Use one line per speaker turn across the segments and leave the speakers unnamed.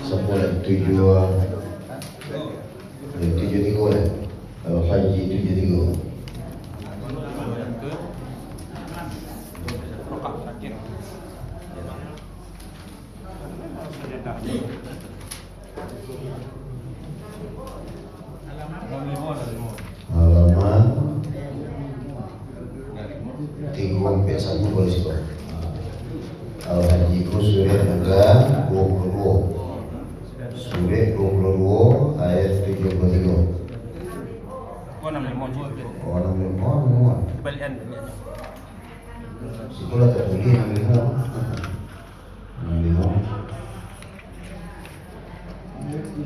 Sebulan 7 minggu lah. Kalau haji 7 minggu. Halaman 3-1 boleh sih. Al-Haji ku surah Naga 22. Surah 22 ayat 73. Orang lemah. Sekolah tertulis lemah.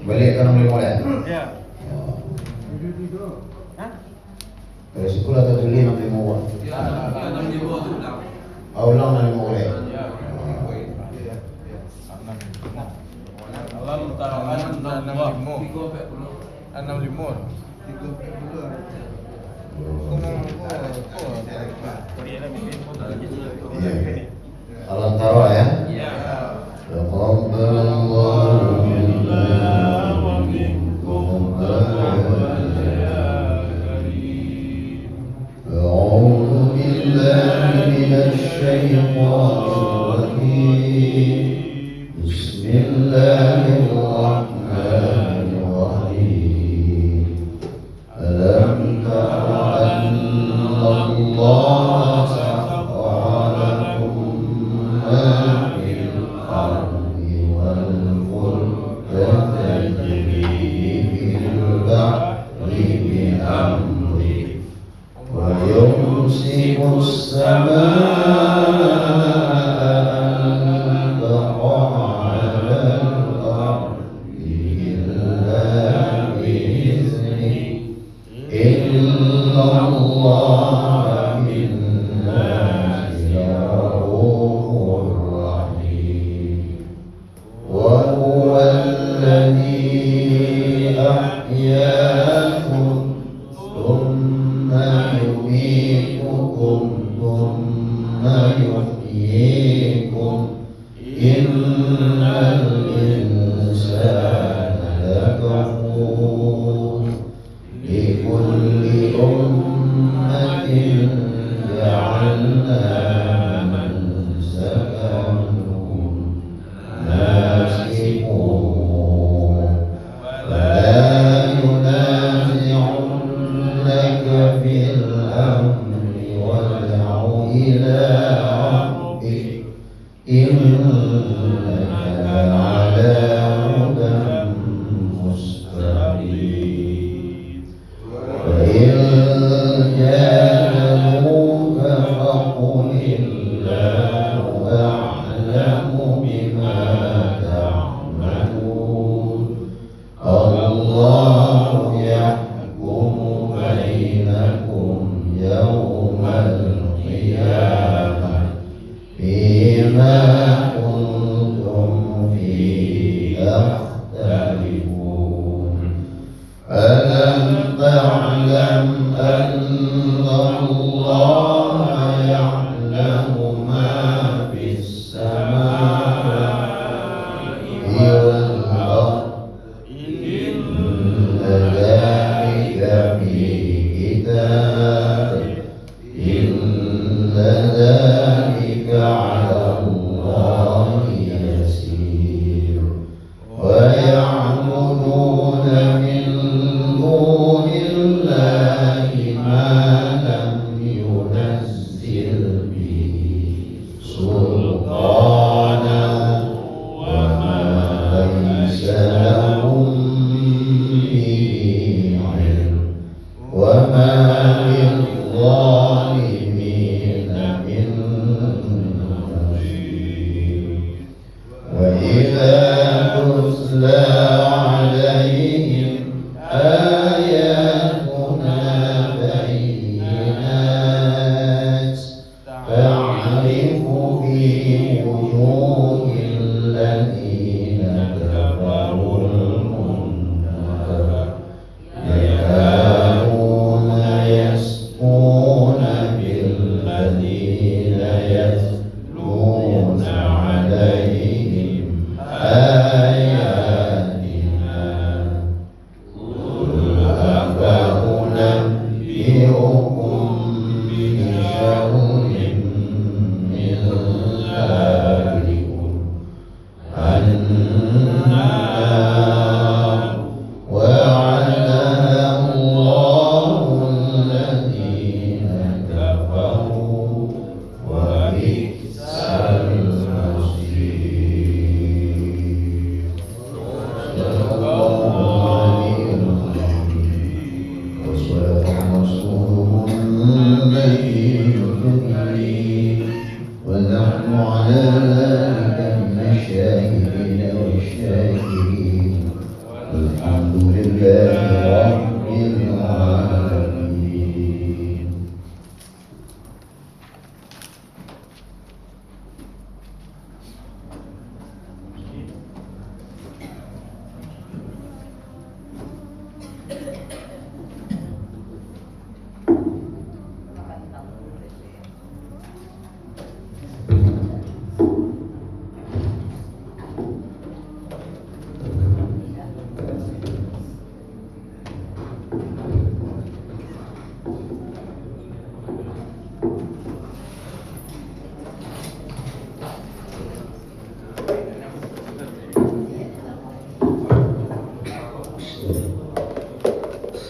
Balik kan lemah ya? Ya. Kalau sekolah tertulis lemah. Aulang lemah ya.
Alam tarangan 65.
Alam tara ya? Taqabbalallahu minna wa minkum A'udzu billahi minasy syaithanir rajim. Bismillahirrahmanirrahim. Alam tara anna Allah sakhkhara lakum ma fil ardi wal fulka tajri fil bahri bi amrihi wa yumsiku as-samaa'a ويعبدون من دون الله ما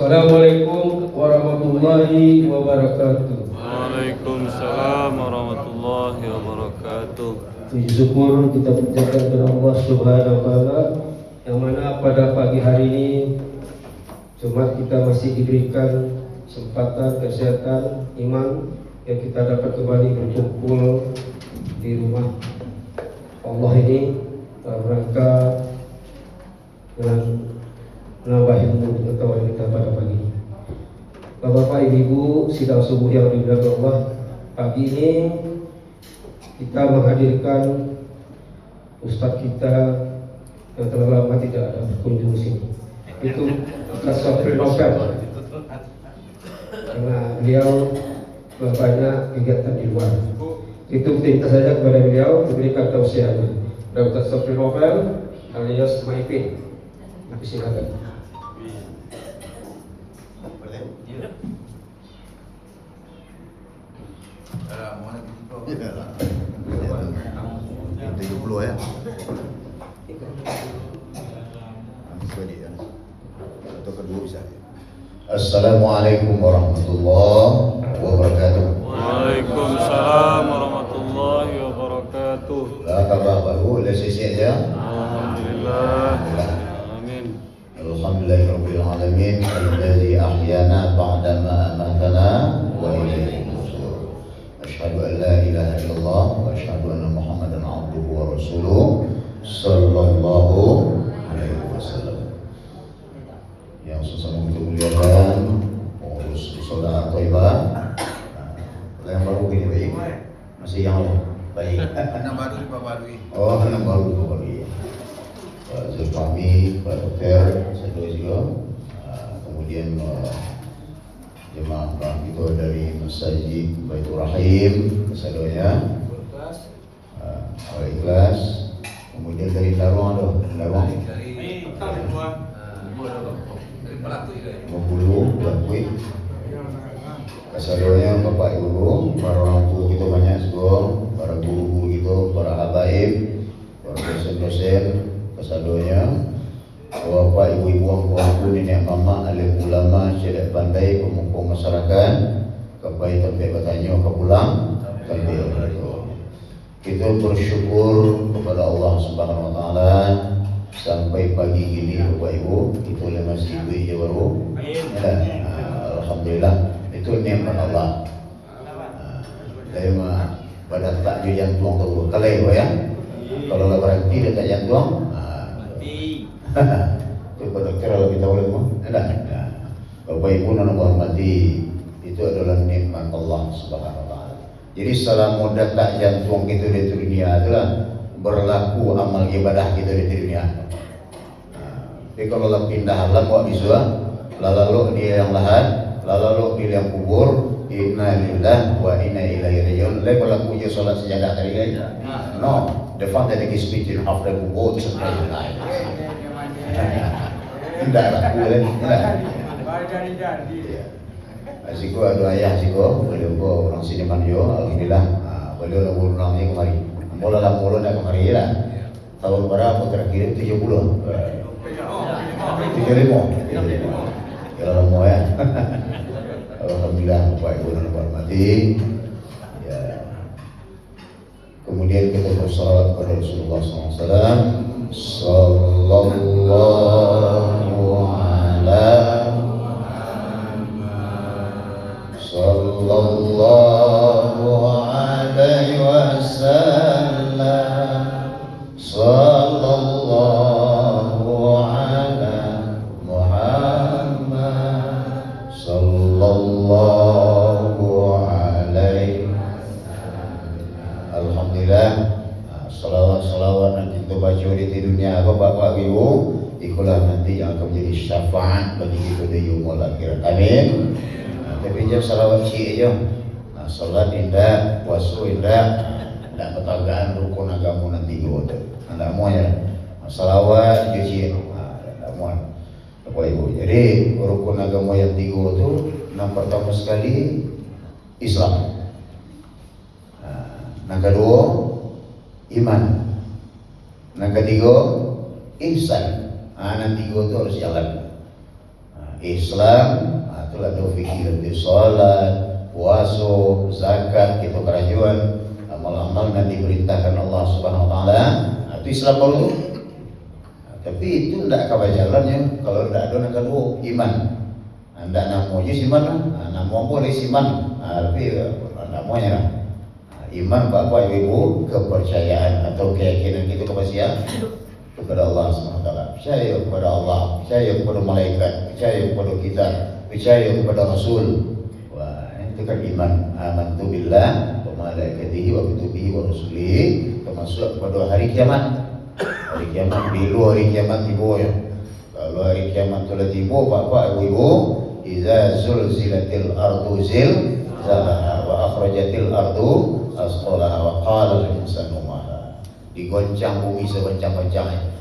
Assalamualaikum warahmatullahi wabarakatuh.
Waalaikumsalam warahmatullahi wabarakatuh.
Puji syukur kita panjatkan kepada Allah Subhanahu wa taala yang mana pada pagi hari ini Jumat kita masih diberikan kesempatan, kesehatan, iman yang kita dapat kembali berkumpul di rumah Allah ini dalam rangka dengan menambah ilmu pengetahuan kita pada pagi ini. Bapak Ibu sidang subuh yang dimuliakan Allah, pagi ini kita menghadirkan Ustadz kita yang telah lama tidak ada berkunjung di sini. Itu Ustadz Sofri Novel, karena beliau banyak kegiatan di luar. Itu minta saja kepada beliau memberikan tausiahnya. Ustadz Sofri Novel alias Maipin, silakan.
Ya. Assalamualaikum warahmatullahi wabarakatuh.
Waalaikumsalam warahmatullahi wabarakatuh.
Apa kabar baru? Lesisi aja.
Alhamdulillah. Amin.
Alhamdulillahirabbil alamin alladzi ahyana ba'dama amatana wa ilayhi nusyur. Asyhadu an la ilaha illallah wa asyhadu anna Muhammadan abduhu wa rasuluh sallallahu alaihi wasallam. Yang sesama kita muliakan pengurus saudara Thaibah. Yang baru ini baik. Masih yang baik.
Yang baru di Pak Barwi.
Oh, yang baru di Pak Barwi. Pak Zulfahmi, Pak Dokter, saya juga. Kemudian jemaah kita dari Masjid Baitur Rahim, kesadonya. Ikhlas. Kemudian dari Darwang
Dari
Bengkulu, Bakui. Kesadonya Bapak Ibu, para orang tua kita banyak semua, para guru-guru kita, para habaib, para dosen-dosen, kesadonya Bapak Ibu-ibu, angku-angku, nenek mama, alim ulama, syekh pandai, pemukul masyarakat, kebaik tempat bertanya ke pulang, tempat kita bersyukur kepada Allah Subhanahu wa taala sampai pagi ini Bapak Ibu, kita masih hidup baru. Alhamdulillah, itu nikmat Allah. Dari pada takjil yang tuang tu kalai ya. Kalau nggak berhenti dia tak jantung. Itu pada kira lebih tahu lagi mah. Ada. Bapak Ibu yang hormati, itu adalah nikmat Allah Subhanahu wa taala. Jadi selama tak jantung kita di dunia adalah berlaku amal ibadah kita di dunia. Tapi kalau lah pindah alam buat bisa, lalu dia yang lahat, lalu dia yang kubur, inna lillahi wa inna ilaihi raji'un. Lalu berlaku je solat sejadah tadi kan? No, the fact that it is speaking of the kubur is not life. Tidak laku kan? Asiko ada ayah asiko, beliau ko orang sini manjo, alhamdulillah. Beliau lah orang ni kemari. Mula lah nak kemari lah. Tahun berapa terakhir 70. 75. Kalau lama ya. Alhamdulillah Bapak Ibu dan Bapak mati. Ya. Kemudian kita bersalawat kepada Rasulullah SAW. Sallallahu alaihi wasallam. Sallallahu ala Muhammad. Sallallahu alaihi. Alhamdulillah. Salawat-salawat nanti kita baca di dunia Bapak Ibu, itulah nanti yang akan menjadi syafaat bagi kita di yaumul akhirat. Amin. Tapi jangan salawat cik je. Salat indah, puasa indah, tak ketanggaan rukun agama nanti tu. Tak muanya. Salawat je cik. Tak muat. Bapak Ibu. Jadi rukun agama yang tiga tu, yang pertama sekali Islam. Yang kedua iman. Yang ketiga ihsan. Yang tiga tu harus jalan. Islam, itulah fikir di salat, puasa, zakat, kita kerajuan, amal-amal yang diperintahkan Allah Subhanahu Wa Taala. Itu Islam dulu. Tapi itu tidak akan berjalannya kalau tidak ada yang kedua iman. Anda nak mujis iman, nak boleh iman, tapi tidak maunya. Iman Bapak Ibu kepercayaan atau keyakinan kita kepada siapa? Kepada Allah SWT. Percaya kepada Allah, percaya kepada malaikat, percaya kepada kita, percaya kepada Rasul. Wah, itu kan iman. Amantu billah wa malaikatihi wa kutubihi wa rusulihi, termasuk kepada hari kiamat. Hari kiamat bila hari kiamat tiba ya. Kalau hari kiamat telah tiba Bapak Ibu, iza zulzilatil ardu zilzalaha wa akhrajatil ardu asqalaha wa qala al-insanu ma laha. Digoncang bumi segoncang-goncangnya.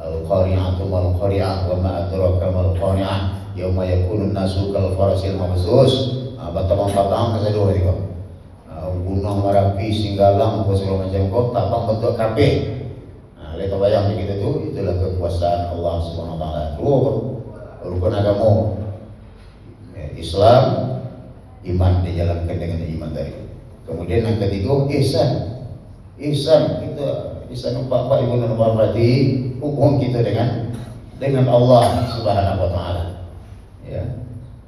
Al-qari'atu mal qari'ah wa ma adraka mal qari'ah yauma yakunun nasu kal farasil mabzus. Batang-batang kesedoh itu. Gunung Merapi, Singgalang, apa segala macam kau tapang bentuk kabeh. Lihat bayang begitu tu, itulah kekuasaan Allah Subhanahu Wa Taala. Dua rukun agama Islam, iman dijalankan dengan iman tadi. Kemudian yang ketiga ihsan. Ihsan kita ihsan Bapak Ibu dan Bapak berarti hukum kita dengan Allah Subhanahu Wa Taala. Ya.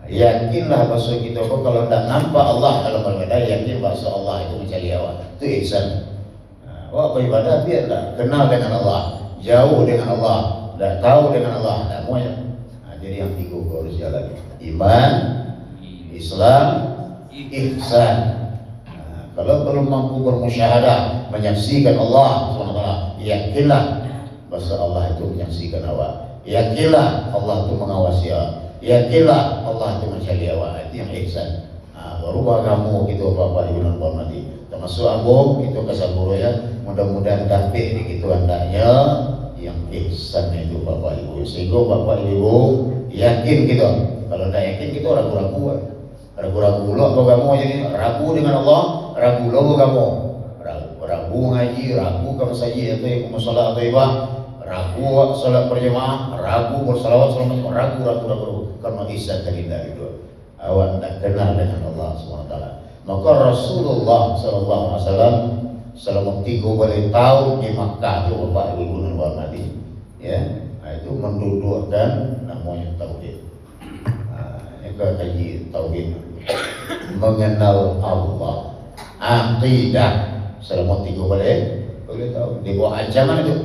Yakinlah bahasa kita kalau tidak nampak Allah dalam beribadah, yakin bahasa Allah itu mencari awak. Itu ihsan. Wah, beribadah biarlah kenal dengan Allah, jauh dengan Allah, dah tahu dengan Allah, tak maunya. Jadi yang tiga harus jalan: iman, Islam, ihsan. Kalau belum mampu bermusyahadah, menyaksikan Allah SWT, yakinlah bahasa Allah itu menyaksikan awak. Yakinlah Allah itu mengawasi awak. Yakinlah Allah itu mencari awak. Itu yang ihsan. Baru kamu kita Bapak Ibu dan Bapak mati. Termasuk ambung itu kasaburo ya. Mudah-mudahan dapat di gitu hendaknya yang ihsan itu Bapak Ibu. Sehingga Bapak Ibu yakin kita. Kalau tidak yakin kita ragu-ragu. Ragu-ragu lo kamu jadi ragu dengan Allah, ragu lo kamu. Ragu ngaji, ragu kamu saja atau kamu salat atau ibadah. Ragu salat berjemaah, ragu bersalawat selama ragu karena ihsan tadi dari itu. Awak tak kenal dengan Allah SWT. Maka Rasulullah SAW selama 30 tahun di Makkah itu Bapak Ibu dan Bapak mati, ya, itu mendudukkan namanya tauhid. Ini kaji tauhid, mengenal Allah, akidah selama 30 tahun. Di bawah ancaman itu,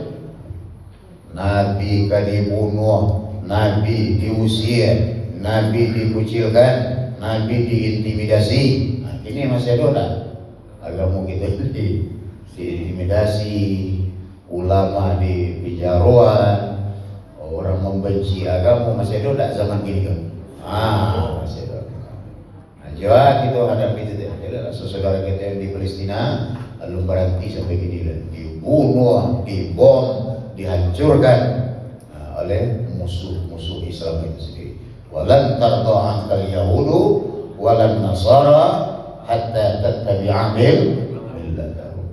Nabi kan dibunuh, Nabi diusir, Nabi dikucilkan, Nabi diintimidasi. Ini masih ada tak? Agama kita diintimidasi, ulama di penjaruan, orang membenci agama masih ada tak zaman ini kan? Masih ada. Jawab kita hadapi itu. Saudara kita yang di Palestina lalu berhenti sampai gini, dibunuh, dibom, dihancurkan oleh musuh-musuh Islam itu sendiri. Walan tarda ankal yahudu wa walan nasara hatta tattabi'a millatahum.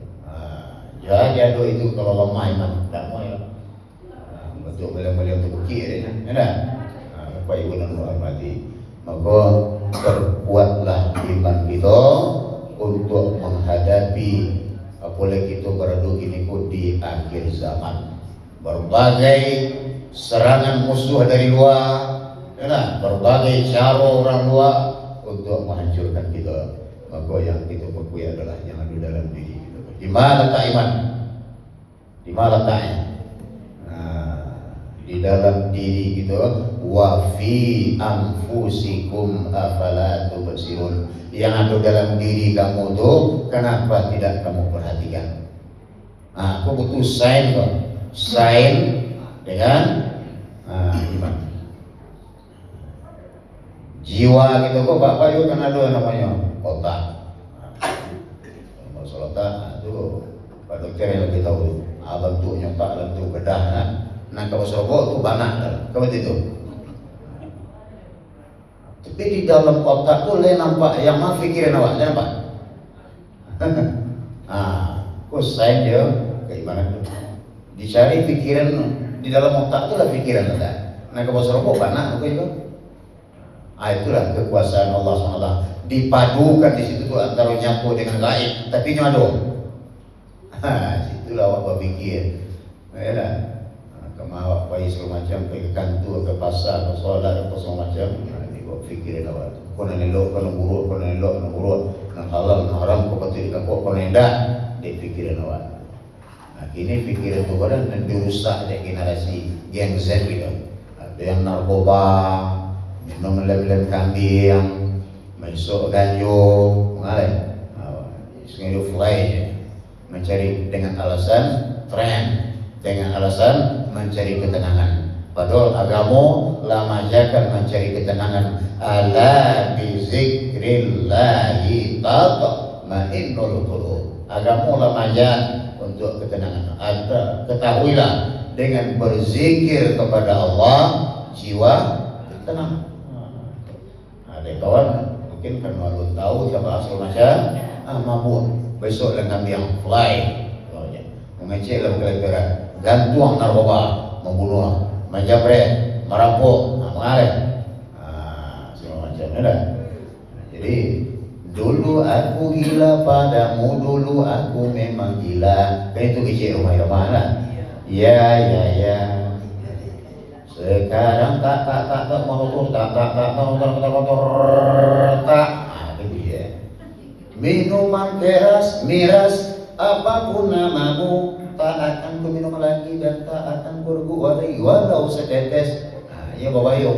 Jadi ada itu kalau lemah iman tak mau ya. Betul beliau untuk kiri ya. Bapak Ibu dan hormati. Maka perkuatlah iman kita untuk menghadapi apalagi itu beradu ini di akhir zaman. Berbagai serangan musuh dari luar, berbagai cara orang luar untuk menghancurkan kita. Maka yang kita perkuat adalah yang ada dalam diri kita. Di mana letak iman? Di mana letaknya? Di dalam diri kita. Wa fi anfusikum afala tubsirun. Yang ada dalam diri kamu tuh kenapa tidak kamu perhatikan? Aku butuh sign kok. Sign dengan iman. Jiwa gitu kok Bapak itu kan ada namanya otak. Masalah otak itu Pak Dokter yang lebih tahu. Bentuknya otak bentuk bedah nah kalau serobot itu banyak kalau itu. Tapi di dalam otak tuh nampak yang mah pikiran awak nampak. Kok saya dia keimanan itu. Dicari pikiran di dalam otak itu lah pikiran kita. Nah kalau serobot banyak itu. Itulah kekuasaan Allah SWT. Dipadukan di situ tuh antara nyampur dengan gaib, tapi nyado. Situlah awak berpikir. Ya kemau awak pergi segala macam, pergi ke kantor, ke pasar, ke solat, ke segala macam. Ini awak fikirin awak. Kau nak elok, kau nak buruk, kau nak elok, nak buruk, nak halal, nak haram, kau patut dikau, kau nak endak. Dia fikirin awak. Kini fikiran tu kan dan dirusak dari generasi Gen Z gitu. Ada yang narkoba, minum lem-lem kambing, masuk ganjo, mengalih, sengaja fly, mencari dengan alasan tren, dengan alasan mencari ketenangan. Padahal agama lamajakan mencari ketenangan. Ala bizikrillahi tatma'innul qulub. Agama lamajakan untuk ketenangan. Ketahuilah dengan berzikir kepada Allah jiwa tenang. Ada kawan mungkin kan malu tahu siapa asal macam mabuk besok dengan yang fly mengecek dalam kelebihan gantung narkoba membunuh menjamret merampok mengalih semua macam ada. Jadi dulu aku gila padamu, dulu aku memang gila. Kan itu kecil rumah-rumah lah. Ya. Sekarang tak mau tak. Itu dia. Minuman keras, miras, apapun namamu, tak akan ku minum lagi dan tak akan ku lagi walau setetes. Ya Bapak Ibu.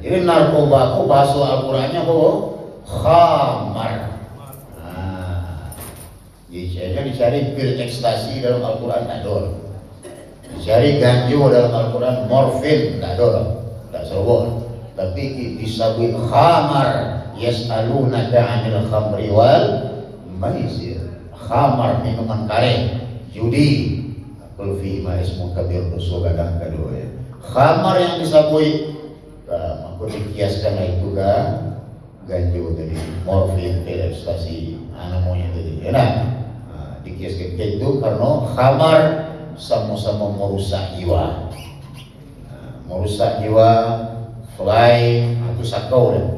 Jadi narkoba aku bahasa Al-Qur'annya kok khamar. Dicari pil ekstasi dalam Al-Quran tak ada. Dicari ganjo dalam Al-Quran, morfin tak ada, tak serobot. Tapi disebut khamar. Yas'alunaka 'anil khamri wal maisir. Khamar minuman karet, judi. Qul fi ma ismu kabir dosa kadang kedua ya. Khamar yang disebut aku dikiaskan itu kan ganjo tadi, morfin, pil ekstasi, namanya tadi. Dikiaskan itu karena khamar sama-sama merusak jiwa. Merusak jiwa, fly, itu sakau dah.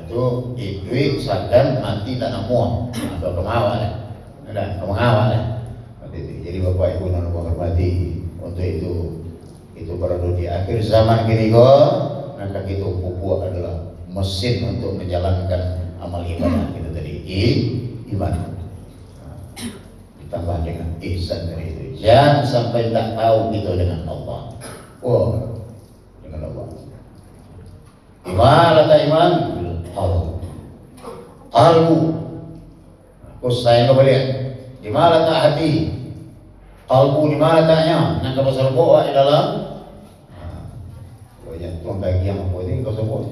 Itu duit sakan mati tak namuah atau kemawar lah. Kemawar lah. Jadi Bapak Ibu yang hormati, untuk itu berada di akhir zaman kini maka kita pupuk adalah mesin untuk menjalankan amal ibadah kita tadi iman ditambah dengan ihsan dari itu. Jangan sampai tak tahu kita dengan Allah. Dengan Allah. Iman atau iman? Qalbu. Kau sayang kau lihat. Di mana tak hati? Qalbu di mana taknya? Nak kau serba di dalam. Banyak tuan bagi yang apa ini kau sebut.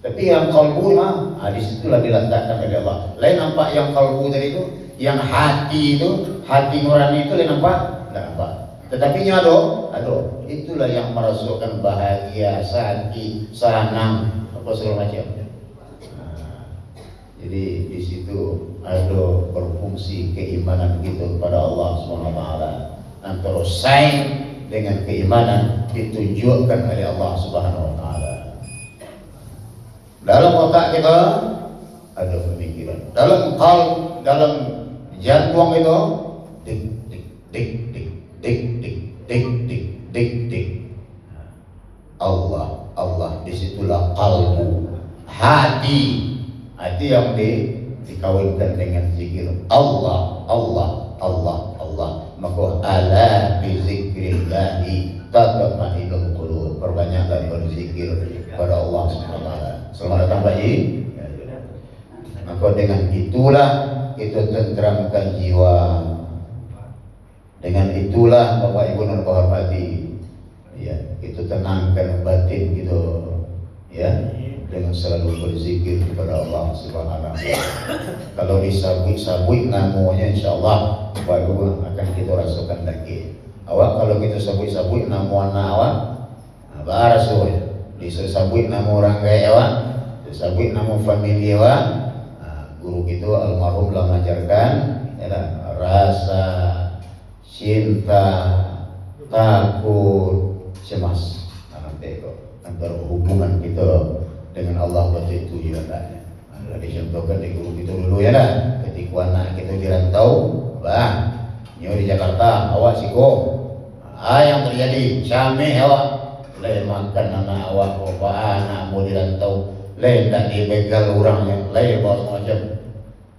Tapi yang kalbu mah, di situlah diletakkan oleh Allah. Lain nampak yang kalbu tadi itu, yang hati itu, hati nurani itu lain nampak, tidak nampak. Tetapi ada. Itulah yang merasakan bahagia, sakit, senang, apa segala macam. Jadi di situ ada berfungsi keimanan kita kepada Allah Subhanahu wa taala. Antara sain dengan keimanan ditunjukkan oleh Allah Subhanahu wa taala. Dalam otak kita ada pemikiran. Dalam jantung itu dik dik dik dik dik dik dik dik dik dik. Allah disitulah qalbu, hati yang dikawinkan dengan zikir Allah. Maka ala bi zikrillahi tatma'innul qulub. Perbanyaklah berzikir kepada Allah Subhanahu wa taala. Selamat datang Pak Ji. Maka dengan itulah kita tenteramkan jiwa. Dengan itulah Bapak Ibu yang hormati, ya, kita tenangkan batin kita, ya, dengan selalu berzikir kepada Allah Subhanahu wa taala. Kalau disabui namanya, insyaallah Bapak Ibu akan kita rasakan lagi. Awak kalau kita sabui nama anak awak, barasu disabui nama orang kaya awak, disabui nama famili awak. Guru kita almarhum telah mengajarkan, ya, rasa cinta, takut, cemas. Antara hubungan kita dengan Allah betul ya tak. Dicontohkan di guru kita dulu ya dah. Ketika anak kita dirantau, bah, nyo di Jakarta, awak siko. Yang terjadi, syameh awak. Lain makan anak awak, bapak anak mau dirantau. Lain tak dibegal orangnya, lain bawa macam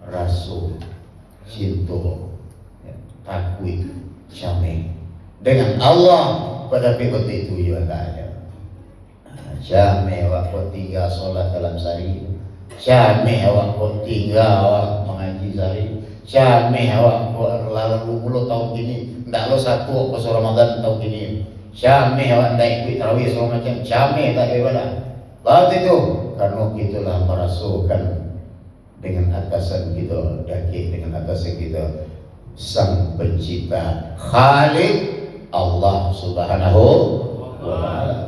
rasul, cinta, takut, syameh. Dengan Allah pada pihak itu ya tak. Syameh awak kau tinggal solat dalam sehari. Syameh awak kau tinggal awak mengaji sehari. Syameh awak kau lalu 20 tahun gini ndak lo satu pas Ramadan tahun gini. Syameh awak ndak ikut tarawih segala macam. Syameh tak ibadah. Lalu itu karena kitalah merasukan dengan atasan kita, daki dengan atasan kita sang pencipta Khalik Allah Subhanahu wa taala.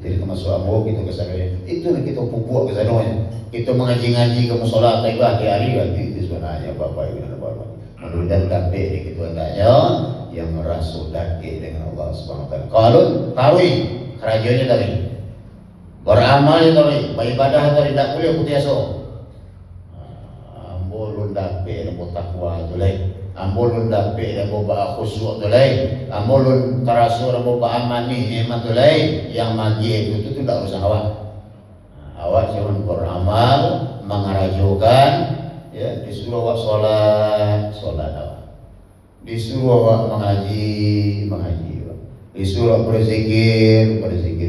Jadi termasuk ambo kita kesana itu kita pupuk ke sana. Kita mengaji-ngaji ke musola taibah hari itu sebenarnya Bapak Ibu dan Bapak. Mudah-mudahan dapat di kita hendaknya yang merasa dekat dengan Allah Subhanahu wa taala. Kalau tawi kerajaannya tadi beramal tadi, beribadah tadi tak boleh putih aso. Ambo lu dapat ambo takwa tu lain. Ambo lu dapat ambo ba khusyuk tu lain. Ambo lu tarasul ambo ba amani nikmat tu lain. Yang magi itu tidak usah awak. Awak cuma beramal, mengarajukan, ya, disuruh awak solat awak. Disuruh awak mengaji awak. Disuruh berzikir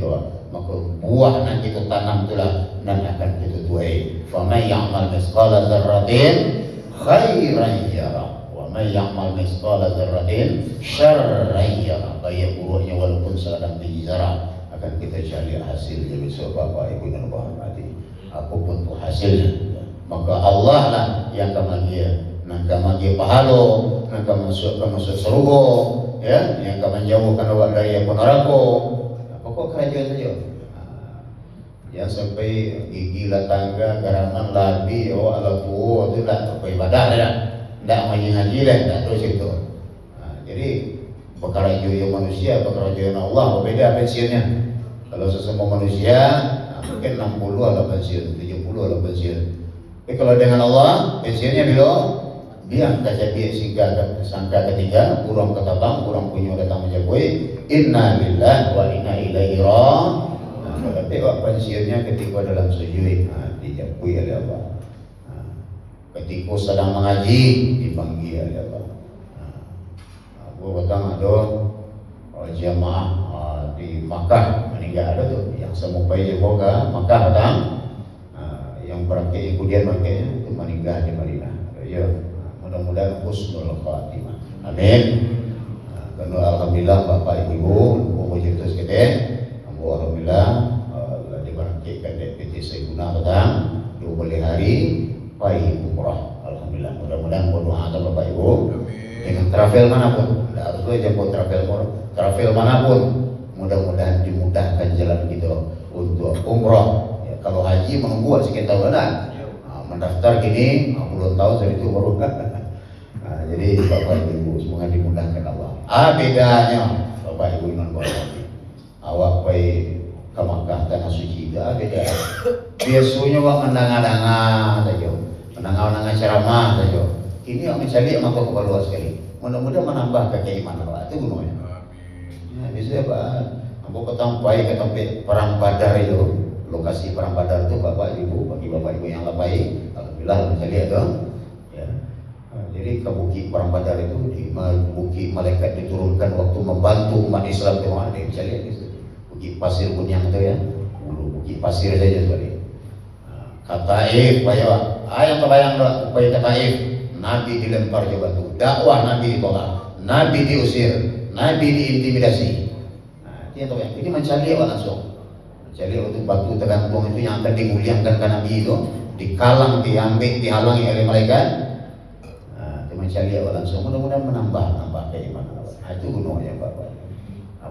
awak. Maka buah yang kita tanam itulah yang akan kita tuai. Faman ya'mal mithqala dzarratin khairan yarah, wa man ya'mal mithqala dzarratin syarran yarah. Baik buruknya walaupun sedang biji zarah akan kita cari hasilnya besok Bapak Ibu dan Bapak hormati. Apapun itu hasilnya, maka Allah lah yang akan bagi pahala, yang akan masuk surga, ya, yang akan menjauhkan awak dari api neraka. Pokok kerajaan saja. Yang sampai gigi lah tangga, garaman labi, ala tua itu tak beribadah dah. Tak ngaji dah, tak terus itu. Jadi pekerjaan manusia, pekerjaan Allah berbeza pensiunnya. Kalau sesama manusia mungkin 60 ada pensiun, 70 ada pensiun. Tapi kalau dengan Allah pensiunnya bila dia jadi sangka ketiga, kurang ketabang, kurang punya datang menjauhi. Inna lillahi wa inna ilaihi raji'un. Tapi pensiunnya ketika dalam sujud dijauhi oleh Allah. Ketika sedang mengaji dipanggil oleh Allah. Aku datang ada jamaah di Makkah meninggal ada tu yang semupai jaga Makkah datang. Yang berangkat kemudian makanya itu meninggal di Madinah. Ya, mudah-mudahan husnul khatimah. Amin. Karena alhamdulillah Bapak Ibu mau cerita sedikit. Alhamdulillah diberangkatkan DPT Sayyiduna datang 20 hari pai umrah. Alhamdulillah. Mudah-mudahan berdoa Bapak Ibu dengan travel manapun. Tidak harus jemput travel manapun. Mudah-mudahan dimudahkan jalan kita untuk umrah. Ya, kalau haji menunggu sekian tahun mendaftar gini 50 tahun dari itu baru. Nah, jadi Bapak Ibu semoga dimudahkan Allah. Bedanya Bapak Ibu dengan Bapak awak pergi ke Makkah tanah suci itu beda. Biasanya wak mendangan-dangan saja, mendangan-dangan ceramah saja. Ini yang mencari maka keperluan sekali. Mudah-mudahan menambah keimanan awak itu gunanya. Ya, biasanya Pak, aku ketampai perang Badar itu, lokasi perang Badar itu Bapak Ibu, bagi Bapak Ibu yang labai, alhamdulillah mencari itu. Ya. Jadi ke bukit perang Badar itu di bukit malaikat diturunkan waktu membantu umat Islam di mana dia mencari itu. Bukit pasir Bunyang itu ya, bukit pasir saja sekali. Kataif, yang terbayang upaya Kataif, Nabi dilempar ke batu, dakwah Nabi ditolak, Nabi diusir, Nabi diintimidasi. Nah, itu yang terbayang. Ini mencari awak langsung, mencari waktu batu tergantung itu yang akan dimuliakan ke Nabi itu, dikalang, diambil, dihalangi oleh malaikat. Nah, itu mencari awak langsung. Mudah-mudahan menambah keimanan awak. Nah, itu gunanya Bapak.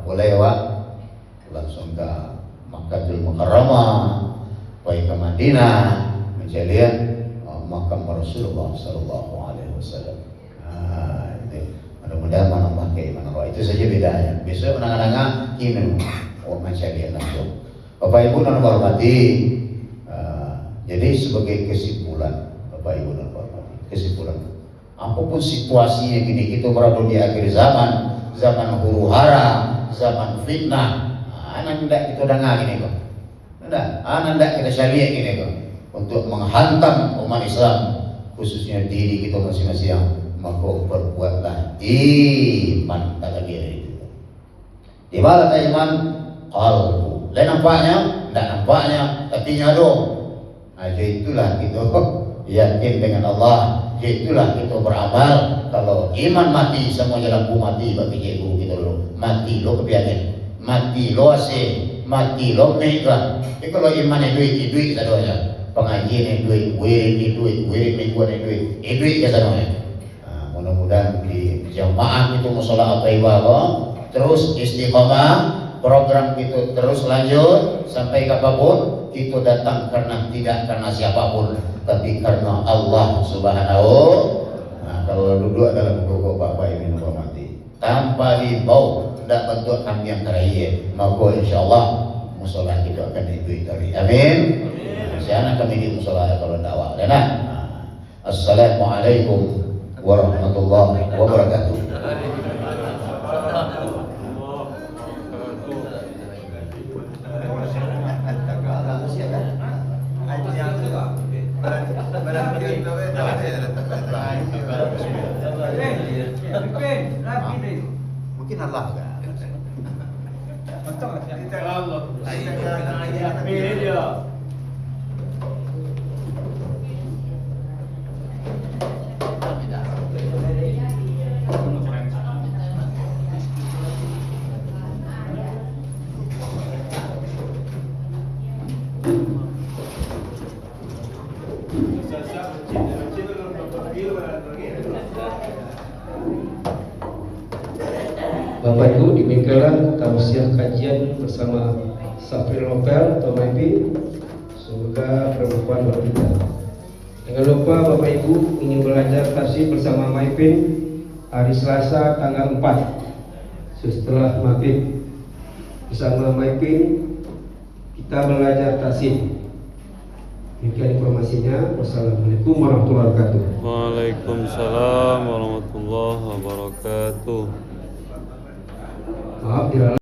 Boleh awak langsung ke Makkahul Mukarramah, pergi ke Madinah, mencari makam Rasulullah Sallallahu Alaihi Wasallam. Itu mudah-mudahan menambah keimanan awak. Itu saja bedanya. Besok menangan-nangan ini mencari langsung. Bapak Ibu dan hormati. Jadi sebagai kesimpulan, Bapak Ibu dan hormati, kesimpulan. Apapun situasinya gini, kita berada di akhir zaman huru hara, zaman fitnah. Anak tidak kita dengar gini kok. Anak tidak kita syariat gini kok. Untuk menghantam umat Islam, khususnya diri kita masing-masing, maka berbuatlah iman dalam diri kita. Di mana iman? Qalbu. Lain nampaknya, tidak nampaknya, tapi nyado. Itulah kita yakin dengan Allah. Itulah kita beramal. Kalau iman mati, semua lampu mati bagi ibu kita dulu. Mati lo kebianin. Mati lo asih, mati lo mega. Jadi kalau iman itu duit sadonya, pengajian itu duit, mingguan itu duit ya sadonya. Mudah-mudahan di jamaah itu musola At-Thaibah terus istiqomah, program itu terus lanjut sampai kapanpun. Kita datang tidak karena siapapun, tapi karena Allah Subhanahu. Kalau duduk dalam pokok Bapak Ibu hormati, tanpa dibau tidak bentuk kami yang terakhir, maka insyaallah musola kita akan diberi. Amin. Saya kami di musola kalau dakwah. Assalamualaikum warahmatullahi wabarakatuh. Mungkin Allah kan.
Bapak Ibu, demikianlah tausiah kajian bersama Safri Nopel atau MIP. Semoga bermanfaat buat kita. Jangan lupa Bapak Ibu ingin belajar tafsir bersama MIP hari Selasa tanggal 4. Setelah maghrib bersama MIP kita belajar tafsir. Demikian informasinya. Wassalamualaikum warahmatullahi wabarakatuh.
Waalaikumsalam warahmatullahi wabarakatuh.